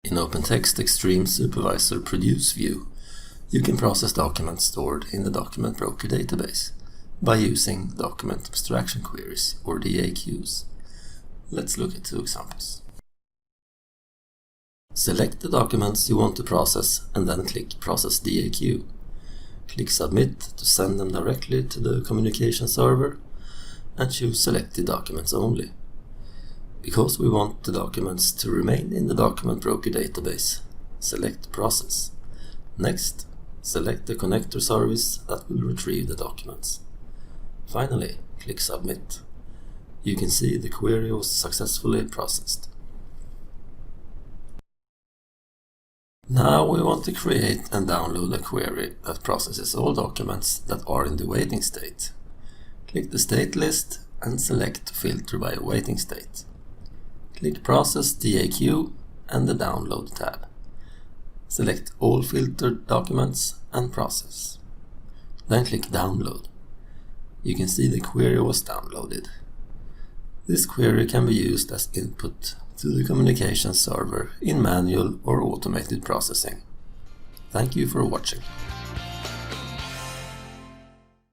In OpenText Exstream Supervisor Produce view, you can process documents stored in the document broker database by using document abstraction queries or DAQs. Let's look at two examples. Select the documents you want to process and then click Process DAQ. Click Submit to send them directly to the communication server and choose Selected Documents Only. Because we want the documents to remain in the document broker database, select Process. Next, select the connector service that will retrieve the documents. Finally, click Submit. You can see the query was successfully processed. Now we want to create and download a query that processes all documents that are in the waiting state. Click the state list and select Filter by waiting state. Click Process DAQ and the Download tab. Select all filtered documents and process. Then click Download. You can see the query was downloaded. This query can be used as input to the communication server in manual or automated processing. Thank you for watching.